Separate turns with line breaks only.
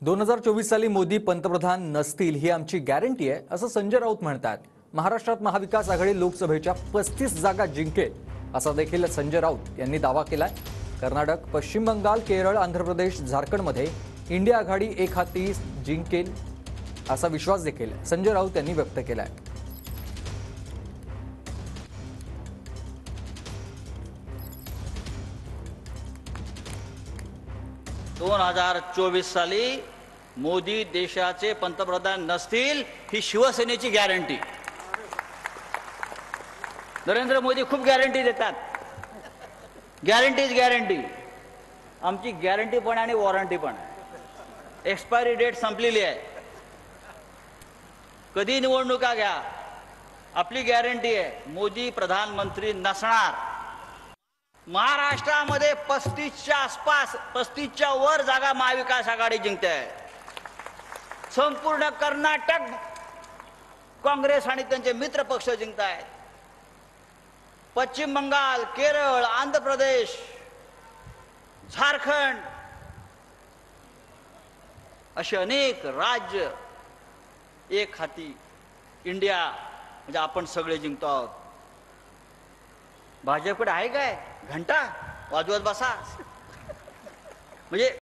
2024 साली मोदी पंतप्रधान नसतील ही आमची गॅरंटी आहे असं संजय राऊत म्हणतात। महाराष्ट्रात महाविकास आघाडी लोकसभेच्या 35 जागा जिंकेल असा देखील संजय राऊत यांनी दावा केलाय। कर्नाटक, पश्चिम बंगाल, केरळ, आंध्र प्रदेश, झारखंडमध्ये इंडिया आघाडी एक हाती जिंकेल असा विश्वास देखील संजय राऊत यांनी व्यक्त केलाय।
2024 साली मोदी देशाचे पंतप्रधान नसतील ही शिवसेनेची गॅरंटी। नरेंद्र मोदी खूप गॅरंटी देतात, गॅरंटी आमची गॅरंटी पण आणि वॉरंटी पण आहे। एक्सपायरी डेट संपलेली आहे, कधी निवडणुका घ्या, आपली गॅरंटी आहे मोदी प्रधानमंत्री नसणार। महाराष्ट्रामध्ये 35च्या आसपास 35च्या वर जागा महाविकास आघाडी जिंकते आहे। संपूर्ण कर्नाटक काँग्रेस आणि त्यांचे मित्र पक्ष जिंकत आहेत। पश्चिम बंगाल, केरळ, आंध्र प्रदेश, झारखंड असे अनेक राज्य एक हाती इंडिया म्हणजे आपण सगळे जिंकतो आहोत। भाजपकडे आहे काय घंटा वाजवत बसा म्हणजे